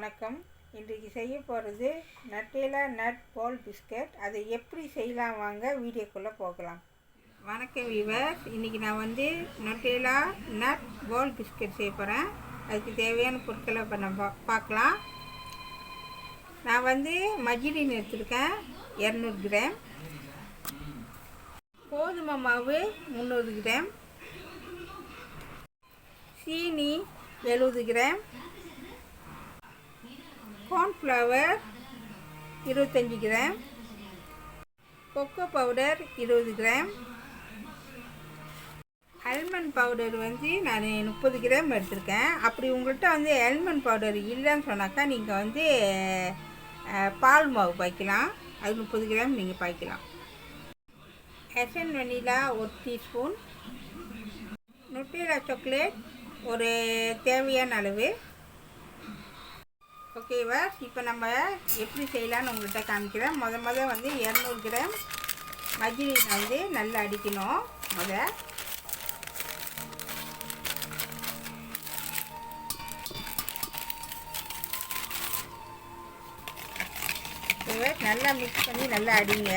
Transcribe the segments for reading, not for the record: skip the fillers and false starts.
வணக்கம். இன்றைக்கு செய்ய போகிறது நட்டேலா நட் பால் பிஸ்கட். அதை எப்படி செய்யலாம் வாங்க வீடியோக்குள்ளே போகலாம். வணக்கம் வீவர்ஸ். இன்றைக்கி நான் நட்டேலா நட் பால் பிஸ்கட் செய்ய போகிறேன். அதுக்கு தேவையான பொருட்களை இப்போ நம்ம பார்க்கலாம். நான் margarine எடுத்துருக்கேன் 200 கிராம், கோதுமை மாவு 300 கிராம், சீனி 70 grams, cornflour 25 grams, cocoa powder 20 grams, almond powder நான் 30 கிராம் எடுத்திருக்கேன். அப்படி உங்கள்கிட்ட ஆல்மண்ட் பவுடர் இல்லைன்னு சொன்னாக்கா நீங்கள் பால் மாவு பாய்க்கலாம். அது 30 கிராம் நீங்கள் பாய்க்கலாம். எசன் வெனிலா 1 டீஸ்பூன், நுட்டேலா சாக்லேட் ஒரு தேவையான அளவு. ஓகேவா? இப்போ நம்ம எப்படி செய்யலான்னு உங்கள்கிட்ட காமிக்கிறேன். முத 200 கிராம் margarine நல்லா அடிக்கணும். நல்லா மிக்ஸ் பண்ணி நல்லா அடிங்க.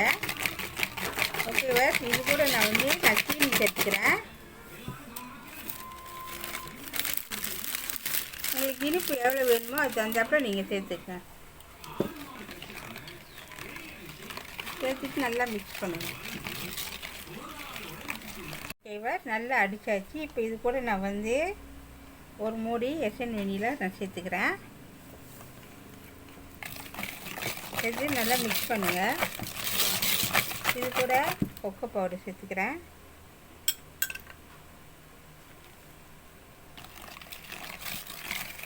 ஓகேவா? இது கூட நான் சீனி சேர்த்துக்கிறேன். உங்களுக்கு இனிப்பு எவ்வளோ வேணுமோ அது தகுந்தாப்புல நீங்கள் சேர்த்துக்கங்க. சேர்த்துட்டு நல்லா மிக்ஸ் பண்ணுங்கள். ஓகேவா? நல்லா அடித்தாச்சு. இப்போ இது கூட நான் ஒரு மூடி எசன் வெனிலா நான் சேர்த்துக்கிறேன். சேர்த்து நல்லா மிக்ஸ் பண்ணுங்கள். இது கூட கொக்கோ பவுடர் சேர்த்துக்கிறேன்.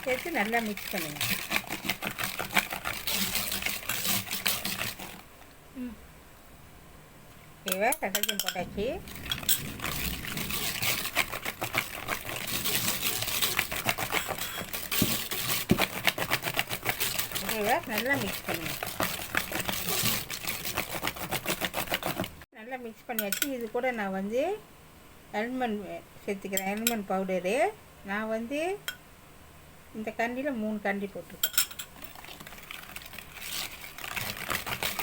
சேர்த்து நல்லா மிக்ஸ் பண்ணுங்கள். ஓகேவா? கட்டாயம் போட்டாச்சு. ஓகேவா? நல்லா மிக்ஸ் பண்ணுங்கள். நல்லா மிக்ஸ் பண்ணியாச்சு. இது கூட நான் ஆல்மண்ட் சேர்த்துக்கிறேன். ஆல்மண்ட் பவுடரு நான் இந்த கண்டியில் 3 கண்டி போட்டிருக்கேன்.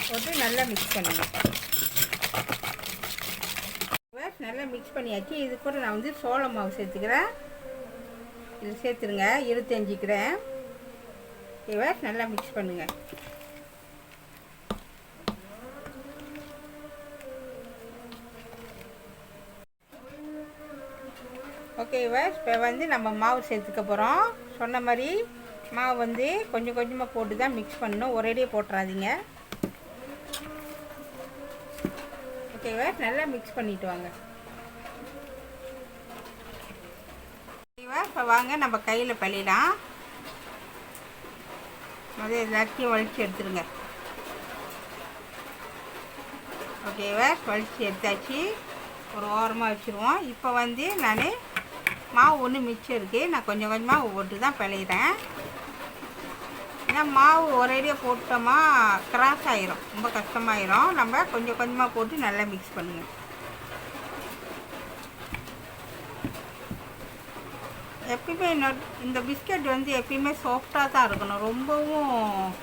போட்டு நல்லா மிக்ஸ் பண்ணுங்கள். நல்லா மிக்ஸ் பண்ணியாச்சு. இது கூட நான் சோள மாவு சேர்த்துக்கிறேன். இது சேர்த்துருங்க 25 கிராம். ஓகேவா? நல்லா மிக்ஸ் பண்ணுங்கள். ஓகேவா? இப்போ நம்ம மாவு சேர்த்துக்க போகிறோம். சொன்ன மாதிரி மாவு கொஞ்சம் கொஞ்சமாக போட்டு தான் மிக்ஸ் பண்ணணும். ஒரேடியே போட்டுறாதீங்க. ஓகேவா? நல்லா மிக்ஸ் பண்ணிட்டு வாங்க. ஓகேவா? இப்போ வாங்க நம்ம கையில் பள்ளிடலாம். எல்லாத்தையும் வலிச்சு எடுத்துருங்க. ஓகேவா? வலிச்சு எடுத்தாச்சு. ஒரு ஓரமாக வச்சுருவோம். இப்போ நான் மாவு ஒன்று மிச்சம் இருக்குது. நான் கொஞ்சம் கொஞ்சமாக போட்டு தான் பிழையிறேன். ஏன்னா மாவு ஒரேடியாக போட்டோமா கிராஸ் ஆகிரும், ரொம்ப கஷ்டமாயிரும். நம்ம கொஞ்சம் கொஞ்சமாக போட்டு நல்லா மிக்ஸ் பண்ணுங்கள். எப்பயுமே இந்த பிஸ்கட் எப்பயுமே சாஃப்டாக தான் இருக்கணும். ரொம்பவும்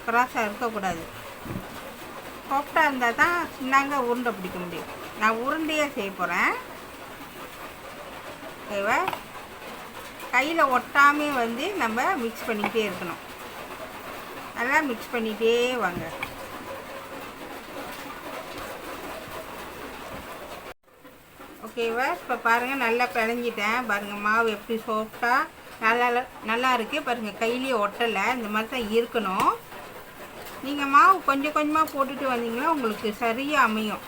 கிராஸாக இருக்கக்கூடாது. சாஃப்டாக இருந்தால் தான் சின்னாங்க உருண்டை பிடிக்க முடியும். நான் உருண்டையாக செய்ய போகிறேன். ஓகேவா? கையில் ஒட்டாமே நம்ம மிக்ஸ் பண்ணிக்கிட்டே இருக்கணும். நல்லா மிக்ஸ் பண்ணிகிட்டே வாங்க. ஓகேவா? இப்போ பாருங்கள் நல்லா பிழைஞ்சிட்டேன். பாருங்கள் மாவு எப்படி சாஃப்டாக நல்லா இருக்குது. பாருங்கள் கையிலேயே ஒட்டலை. இந்த மாதிரி தான் இருக்கணும். நீங்கள் மாவு கொஞ்சம் கொஞ்சமாக போட்டுட்டு வந்தீங்கன்னா உங்களுக்கு சரியாக அமையும்.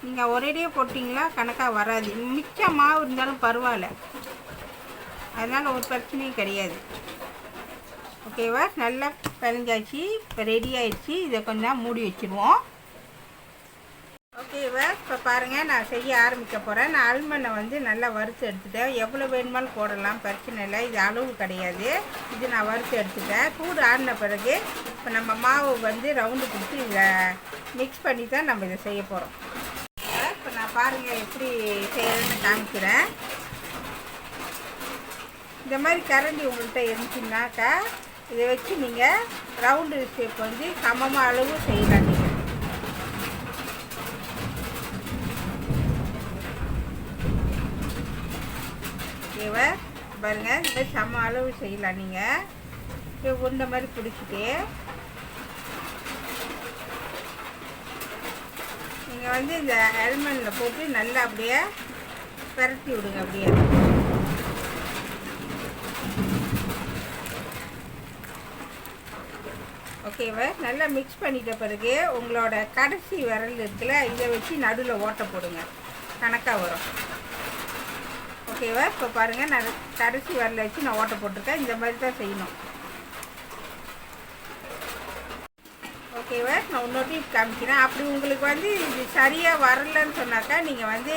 நீங்கள் ஒரேடியே போட்டிங்களா கணக்காக வராது. மிச்சம் மாவு இருந்தாலும் பரவாயில்ல, அதனால் ஒரு பிரச்சனையும் கிடையாது. ஓகேவா? நல்லா பிழைஞ்சாச்சு. இப்போ ரெடி ஆகிடுச்சு. இதை கொஞ்சம் மூடி வச்சுருவோம். ஓகேவா? இப்போ பாருங்கள் நான் செய்ய ஆரம்பிக்க போகிறேன். நான் ஆல்மண்டை நல்லா வறுத்து எடுத்துட்டேன். எவ்வளோ வேணுமாலும் போடலாம், பிரச்சனை இல்லை. இது அளவு கிடையாது. இது நான் வறுத்து எடுத்துட்டேன். சூடு ஆடின பிறகு இப்போ நம்ம மாவு ரவுண்டு பிடிச்சி இதில் மிக்ஸ் பண்ணி தான் நம்ம இதை செய்ய போகிறோம். இப்போ நான் பாருங்கள் எப்படி செய்யறதுன்னு காமிக்கிறேன். இந்த மாதிரி கரண்டி உங்கள்கிட்ட இருந்துச்சுன்னாக்கா இதை வச்சு நீங்கள் ரவுண்டு ஷேப் வந்து சமமாக அளவு செய்யலாம். நீங்கள் ஓகேவா? பாருங்கள், இந்த மாதிரி சம அளவு செய்யலாம். நீங்கள் உருண்டை மாதிரி பிடிச்சிட்டு நீங்கள் வந்து இந்த ஆல்மண்டில் போட்டு நல்லா அப்படியே பரட்டி விடுங்க. அப்படியே ஓகேவா? நல்லா மிக்ஸ் பண்ணிட்ட பிறகு உங்களோட கடைசி விரல் இருக்குல்ல, இதை வச்சு நடுவில் ஓட்டை போடுங்க. கணக்காக வரும். ஓகேவா? இப்போ பாருங்கள், நான் கடைசி விரலை வச்சு நான் ஓட்டை போட்டிருக்கேன். இந்த மாதிரி தான் செய்யணும். ஓகேவா? நான் இன்னொரு டிப் காமிக்கிறேன். அப்படி உங்களுக்கு வந்து இது சரியாக வரலன்னு சொன்னாக்கா நீங்கள் வந்து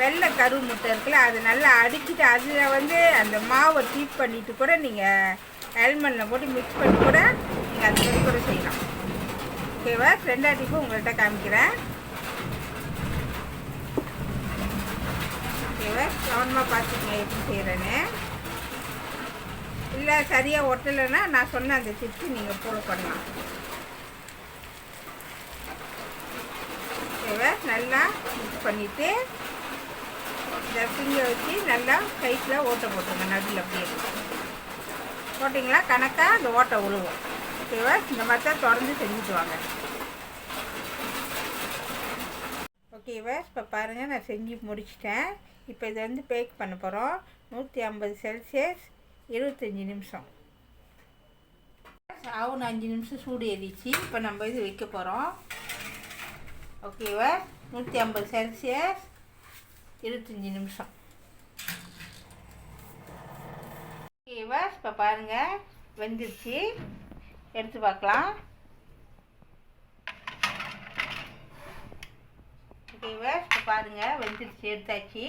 வெள்ளை கரு முட்டை இருக்குல்ல, அது நல்லா அடிச்சுட்டு அதில் வந்து அந்த மாவை டீப் பண்ணிவிட்டு கூட நீங்கள் ஆல்மண்டில் போட்டு மிக்ஸ் பண்ணி கூட நீங்கள் அது மாதிரி கூட செய்யலாம். ஓகேவா? ரெண்டாவது டிப்பும் உங்கள்கிட்ட காமிக்கிறேன். ஓகேவா? கவனமாக பார்த்துக்கங்க எப்படி செய்கிறேன்னு. இல்லை சரியாக ஒட்டலைன்னா நான் சொன்ன அந்த டிப்ஸு நீங்கள் ஃபாலோ பண்ணலாம். ஓகேவா? நல்லா மிக்ஸ் பண்ணிவிட்டு இந்த ஃபிங்கை வச்சு நல்லா கைட்டில் ஓட்டை போட்டுருங்க. நடுவில் அப்படியே போட்டிங்களா கணக்காக அந்த ஓட்டை உழுவும். ஓகேவா? இந்த மாதிரி தான் தொடர்ந்து செஞ்சுட்டு வாங்க. ஓகேவா? இப்போ பாருங்கள், நான் செஞ்சு முடிச்சிட்டேன். இப்போ இதை வந்து பேக் பண்ண போகிறோம். 150 செல்சியஸ் 25 நிமிஷம். ஆவுன்னு 5 நிமிஷம் சூடு ஏறிச்சு. இப்போ நம்ம இது வைக்க போகிறோம். ஓகேவா? 150 செல்சியஸ் 25 நிமிஷம். ஓகேவா? இப்போ பாருங்கள், வெந்துருச்சு. எடுத்து பார்க்கலாம். ஓகேவா? இப்போ பாருங்கள், வெந்துருச்சு, எடுத்தாச்சு.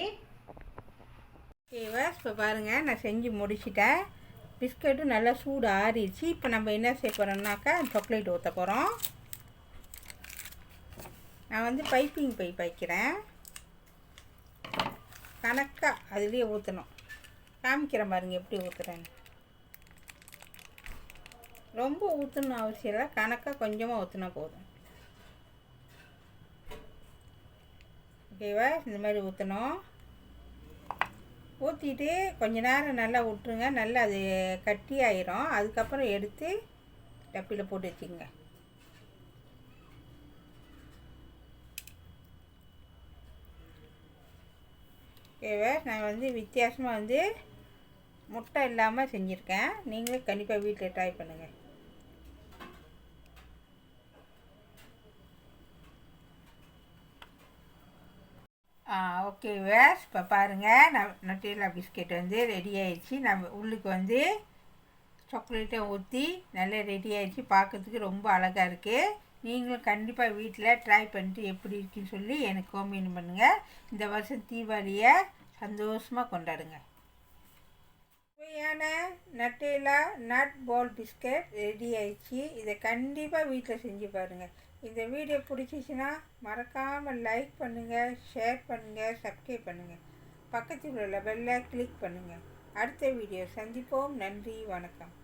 ஓகேவா? இப்போ பாருங்கள், நான் செஞ்சு முடிச்சிட்டேன். பிஸ்கட்டும் நல்லா சூடு ஆறிடுச்சு. இப்போ நம்ம என்ன செய்ய போகிறோம்னாக்கா சாக்லேட் ஊற்ற போகிறோம். நான் வந்து பைப்பிங் பைப் வைக்கிறேன். கணக்காக அதுலேயே ஊற்றணும். காமிக்கிறேன் பாருங்கள் எப்படி ஊற்றுறேன்னு. ரொம்ப ஊற்றணும் அவசியம் இல்லை, கணக்காக கொஞ்சமாக ஊற்றினா போதும். ஓகேவா? இந்த மாதிரி ஊற்றணும். ஊற்றிட்டு கொஞ்ச நேரம் நல்லா விட்டுருங்க. நல்லா அது கட்டி ஆயிரும். அதுக்கப்புறம் எடுத்து டப்பியில் போட்டு வச்சுக்கோங்க. ஓகேவா? நான் வந்து வித்தியாசமாக வந்து முட்டை இல்லாமல் செஞ்சுருக்கேன். நீங்களும் கண்டிப்பாக வீட்டில் ட்ரை பண்ணுங்கள். ஓகேவா? இப்போ பாருங்கள், நட்டேலா பிஸ்கெட் வந்து ரெடி ஆயிடுச்சு. நம்ம உள்ளுக்கு வந்து சாக்லேட்டை ஊற்றி நல்லா ரெடி ஆயிடுச்சு. பார்க்கறதுக்கு ரொம்ப அழகாக இருக்குது. நீங்களும் கண்டிப்பாக வீட்டில் ட்ரை பண்ணிட்டு எப்படி இருக்குன்னு சொல்லி எனக்கு கமெண்ட் பண்ணுங்கள். இந்த வருஷம் தீபாவளியை சந்தோஷமாக கொண்டாடுங்க. சுவையான நட்டேலா நட் பால் பிஸ்கட் ரெடி ஆயிடுச்சு. இதை கண்டிப்பாக வீட்டில் செஞ்சு பாருங்கள். இந்த வீடியோ பிடிச்சிச்சின்னா மறக்காமல் லைக் பண்ணுங்கள், ஷேர் பண்ணுங்கள், சப்ஸ்கிரைப் பண்ணுங்கள். பக்கத்தில் உள்ள பெல்லை கிளிக் பண்ணுங்கள். அடுத்த வீடியோ சந்திப்போம். நன்றி, வணக்கம்.